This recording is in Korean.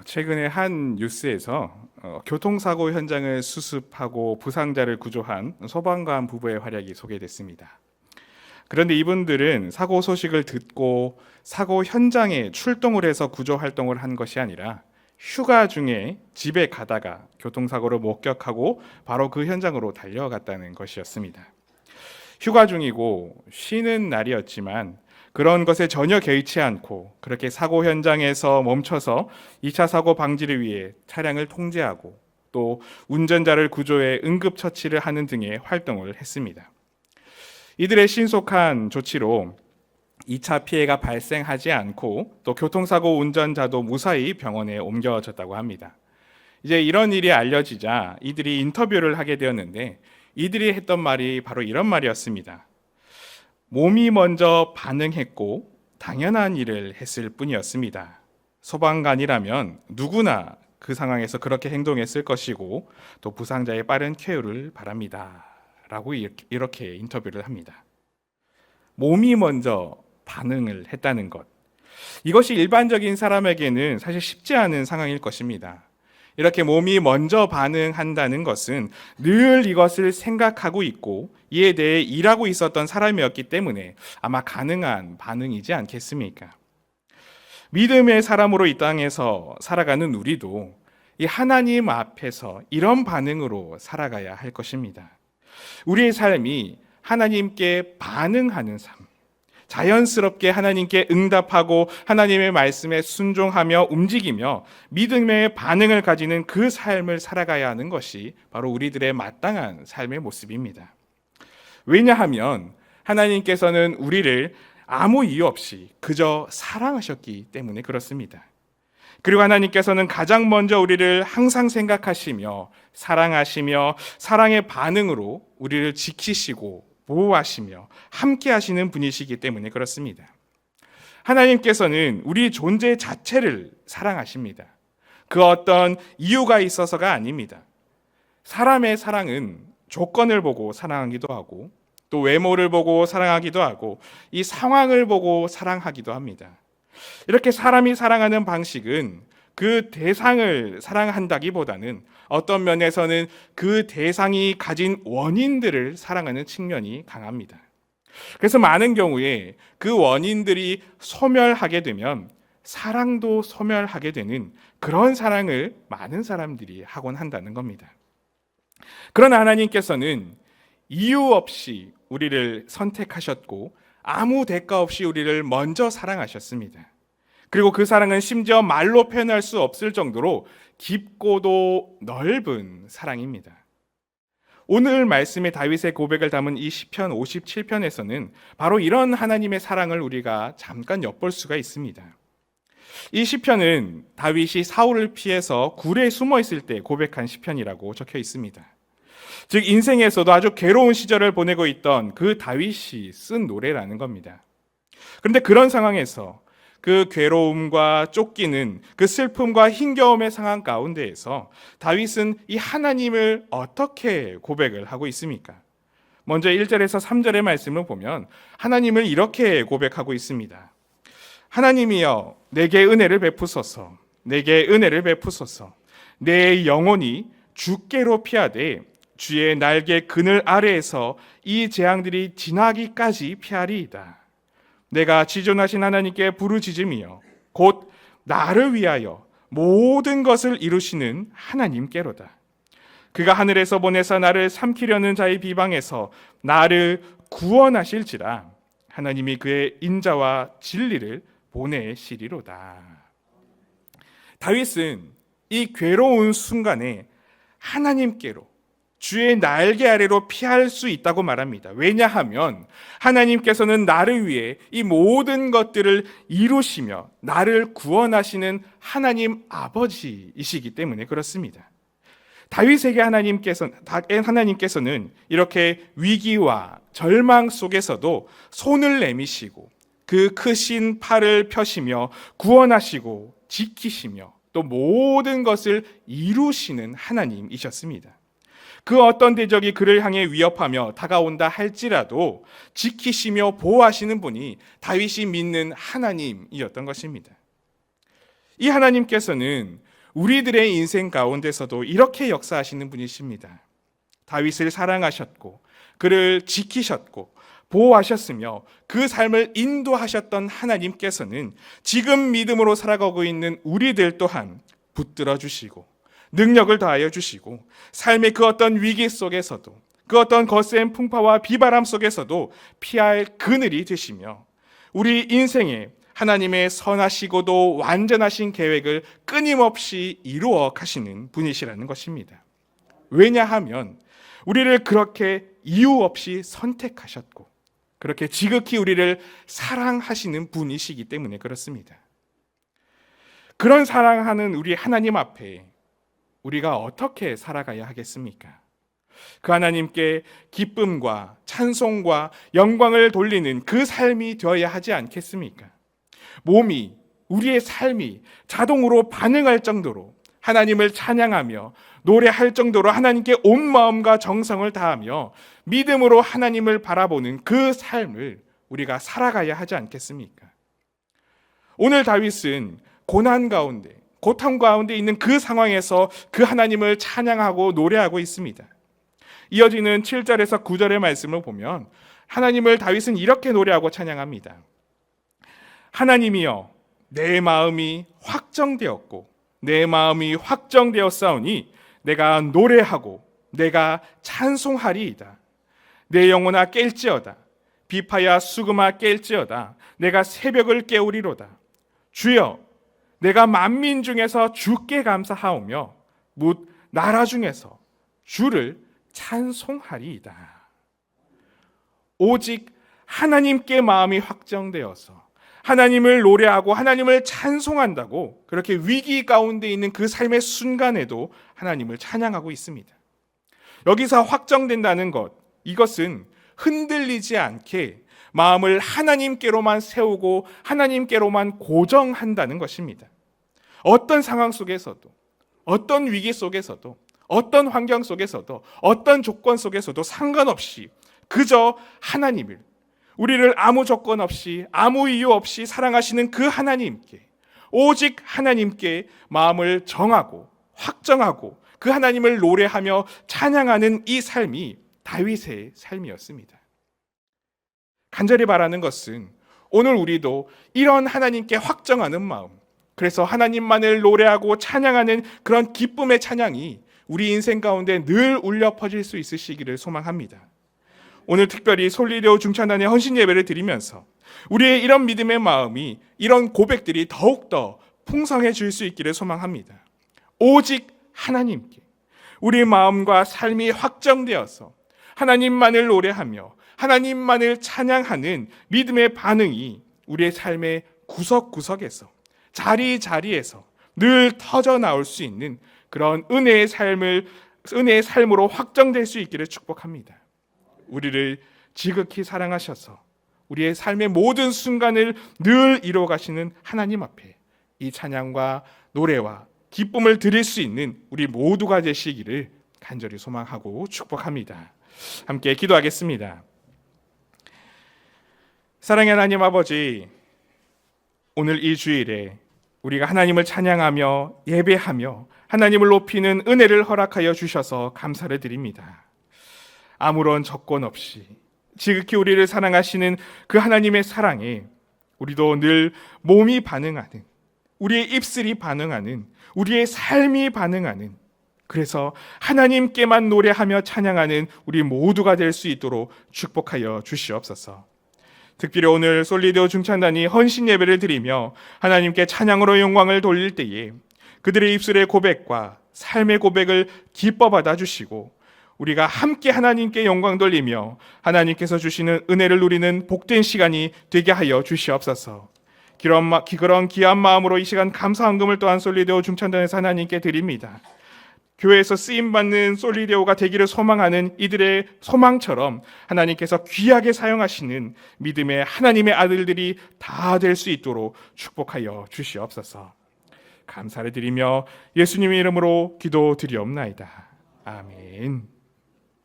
최근에 한 뉴스에서 교통사고 현장을 수습하고 부상자를 구조한 소방관 부부의 활약이 소개됐습니다. 그런데 이분들은 사고 소식을 듣고 사고 현장에 출동을 해서 구조 활동을 한 것이 아니라 휴가 중에 집에 가다가 교통사고를 목격하고 바로 그 현장으로 달려갔다는 것이었습니다. 휴가 중이고 쉬는 날이었지만 그런 것에 전혀 개의치 않고 그렇게 사고 현장에서 멈춰서 2차 사고 방지를 위해 차량을 통제하고 또 운전자를 구조해 응급처치를 하는 등의 활동을 했습니다. 이들의 신속한 조치로 2차 피해가 발생하지 않고 또 교통사고 운전자도 무사히 병원에 옮겨졌다고 합니다. 이제 이런 일이 알려지자 이들이 인터뷰를 하게 되었는데 이들이 했던 말이 바로 이런 말이었습니다. 몸이 먼저 반응했고 당연한 일을 했을 뿐이었습니다. 소방관이라면 누구나 그 상황에서 그렇게 행동했을 것이고 또 부상자의 빠른 쾌유를 바랍니다. 라고 이렇게 인터뷰를 합니다. 몸이 먼저 반응을 했다는 것. 이것이 일반적인 사람에게는 사실 쉽지 않은 상황일 것입니다. 이렇게 몸이 먼저 반응한다는 것은 늘 이것을 생각하고 있고 이에 대해 일하고 있었던 사람이었기 때문에 아마 가능한 반응이지 않겠습니까? 믿음의 사람으로 이 땅에서 살아가는 우리도 이 하나님 앞에서 이런 반응으로 살아가야 할 것입니다. 우리의 삶이 하나님께 반응하는 삶, 자연스럽게 하나님께 응답하고 하나님의 말씀에 순종하며 움직이며 믿음의 반응을 가지는 그 삶을 살아가야 하는 것이 바로 우리들의 마땅한 삶의 모습입니다. 왜냐하면 하나님께서는 우리를 아무 이유 없이 그저 사랑하셨기 때문에 그렇습니다. 그리고 하나님께서는 가장 먼저 우리를 항상 생각하시며 사랑하시며 사랑의 반응으로 우리를 지키시고 보호하시며 함께 하시는 분이시기 때문에 그렇습니다. 하나님께서는 우리 존재 자체를 사랑하십니다. 그 어떤 이유가 있어서가 아닙니다. 사람의 사랑은 조건을 보고 사랑하기도 하고 또 외모를 보고 사랑하기도 하고 이 상황을 보고 사랑하기도 합니다. 이렇게 사람이 사랑하는 방식은 그 대상을 사랑한다기보다는 어떤 면에서는 그 대상이 가진 원인들을 사랑하는 측면이 강합니다. 그래서 많은 경우에 그 원인들이 소멸하게 되면 사랑도 소멸하게 되는 그런 사랑을 많은 사람들이 하곤 한다는 겁니다. 그러나 하나님께서는 이유 없이 우리를 선택하셨고 아무 대가 없이 우리를 먼저 사랑하셨습니다. 그리고 그 사랑은 심지어 말로 표현할 수 없을 정도로 깊고도 넓은 사랑입니다. 오늘 말씀의 다윗의 고백을 담은 이 시편 57편에서는 바로 이런 하나님의 사랑을 우리가 잠깐 엿볼 수가 있습니다. 이 시편은 다윗이 사울을 피해서 굴에 숨어 있을 때 고백한 시편이라고 적혀 있습니다. 즉 인생에서도 아주 괴로운 시절을 보내고 있던 그 다윗이 쓴 노래라는 겁니다. 그런데 그런 상황에서 그 괴로움과 쫓기는 그 슬픔과 힘겨움의 상황 가운데에서 다윗은 이 하나님을 어떻게 고백을 하고 있습니까? 먼저 1절에서 3절의 말씀을 보면 하나님을 이렇게 고백하고 있습니다. 하나님이여 내게 은혜를 베푸소서. 내게 은혜를 베푸소서. 내 영혼이 주께로 피하되 주의 날개 그늘 아래에서 이 재앙들이 지나기까지 피하리이다. 내가 지존하신 하나님께 부르짖으며 곧 나를 위하여 모든 것을 이루시는 하나님께로다. 그가 하늘에서 보내사 나를 삼키려는 자의 비방에서 나를 구원하실지라. 하나님이 그의 인자와 진리를 보내시리로다. 다윗은 이 괴로운 순간에 하나님께로 주의 날개 아래로 피할 수 있다고 말합니다. 왜냐하면 하나님께서는 나를 위해 이 모든 것들을 이루시며 나를 구원하시는 하나님 아버지이시기 때문에 그렇습니다. 다윗에게 하나님께서는 이렇게 위기와 절망 속에서도 손을 내미시고 그 크신 팔을 펴시며 구원하시고 지키시며 또 모든 것을 이루시는 하나님이셨습니다. 그 어떤 대적이 그를 향해 위협하며 다가온다 할지라도 지키시며 보호하시는 분이 다윗이 믿는 하나님이었던 것입니다. 이 하나님께서는 우리들의 인생 가운데서도 이렇게 역사하시는 분이십니다. 다윗을 사랑하셨고 그를 지키셨고 보호하셨으며 그 삶을 인도하셨던 하나님께서는 지금 믿음으로 살아가고 있는 우리들 또한 붙들어 주시고 능력을 더하여 주시고 삶의 그 어떤 위기 속에서도 그 어떤 거센 풍파와 비바람 속에서도 피할 그늘이 되시며 우리 인생에 하나님의 선하시고도 완전하신 계획을 끊임없이 이루어 가시는 분이시라는 것입니다. 왜냐하면 우리를 그렇게 이유 없이 선택하셨고 그렇게 지극히 우리를 사랑하시는 분이시기 때문에 그렇습니다. 그런 사랑하는 우리 하나님 앞에 우리가 어떻게 살아가야 하겠습니까? 그 하나님께 기쁨과 찬송과 영광을 돌리는 그 삶이 되어야 하지 않겠습니까? 몸이, 우리의 삶이 자동으로 반응할 정도로 하나님을 찬양하며 노래할 정도로 하나님께 온 마음과 정성을 다하며 믿음으로 하나님을 바라보는 그 삶을 우리가 살아가야 하지 않겠습니까? 오늘 다윗은 고난 가운데, 고통 가운데 있는 그 상황에서 그 하나님을 찬양하고 노래하고 있습니다. 이어지는 7절에서 9절의 말씀을 보면 하나님을 다윗은 이렇게 노래하고 찬양합니다. 하나님이여, 내 마음이 확정되었고 내 마음이 확정되었사오니 내가 노래하고 내가 찬송하리이다. 내 영혼아 깰지어다. 비파야 수금아 깰지어다. 내가 새벽을 깨우리로다. 주여, 내가 만민 중에서 주께 감사하오며 묻 나라 중에서 주를 찬송하리이다. 오직 하나님께 마음이 확정되어서 하나님을 노래하고 하나님을 찬송한다고 그렇게 위기 가운데 있는 그 삶의 순간에도 하나님을 찬양하고 있습니다. 여기서 확정된다는 것, 이것은 흔들리지 않게 마음을 하나님께로만 세우고 하나님께로만 고정한다는 것입니다. 어떤 상황 속에서도, 어떤 위기 속에서도, 어떤 환경 속에서도, 어떤 조건 속에서도 상관없이 그저 하나님을, 우리를 아무 조건 없이 아무 이유 없이 사랑하시는 그 하나님께, 오직 하나님께 마음을 정하고 확정하고 그 하나님을 노래하며 찬양하는 이 삶이 다윗의 삶이었습니다. 간절히 바라는 것은 오늘 우리도 이런 하나님께 확정하는 마음, 그래서 하나님만을 노래하고 찬양하는 그런 기쁨의 찬양이 우리 인생 가운데 늘 울려 퍼질 수 있으시기를 소망합니다. 오늘 특별히 솔리데오 중찬단의 헌신 예배를 드리면서 우리의 이런 믿음의 마음이, 이런 고백들이 더욱더 풍성해질 수 있기를 소망합니다. 오직 하나님께 우리 마음과 삶이 확정되어서 하나님만을 노래하며 하나님만을 찬양하는 믿음의 반응이 우리의 삶의 구석구석에서, 자리자리에서 늘 터져 나올 수 있는 그런 은혜의 삶으로 확정될 수 있기를 축복합니다. 우리를 지극히 사랑하셔서 우리의 삶의 모든 순간을 늘 이루어 가시는 하나님 앞에 이 찬양과 노래와 기쁨을 드릴 수 있는 우리 모두가 되시기를 간절히 소망하고 축복합니다. 함께 기도하겠습니다. 사랑의 하나님 아버지, 오늘 이 주일에 우리가 하나님을 찬양하며 예배하며 하나님을 높이는 은혜를 허락하여 주셔서 감사를 드립니다. 아무런 조건 없이 지극히 우리를 사랑하시는 그 하나님의 사랑에 우리도 늘 몸이 반응하는, 우리의 입술이 반응하는, 우리의 삶이 반응하는, 그래서 하나님께만 노래하며 찬양하는 우리 모두가 될 수 있도록 축복하여 주시옵소서. 특별히 오늘 솔리데오 중찬단이 헌신 예배를 드리며 하나님께 찬양으로 영광을 돌릴 때에 그들의 입술의 고백과 삶의 고백을 기뻐 받아주시고 우리가 함께 하나님께 영광 돌리며 하나님께서 주시는 은혜를 누리는 복된 시간이 되게 하여 주시옵소서. 그런 귀한 마음으로 이 시간 감사 헌금을 또한 솔리데오 중찬단에서 하나님께 드립니다. 교회에서 쓰임받는 솔리데오가 되기를 소망하는 이들의 소망처럼 하나님께서 귀하게 사용하시는 믿음의 하나님의 아들들이 다 될 수 있도록 축복하여 주시옵소서. 감사를 드리며 예수님의 이름으로 기도드리옵나이다. 아멘.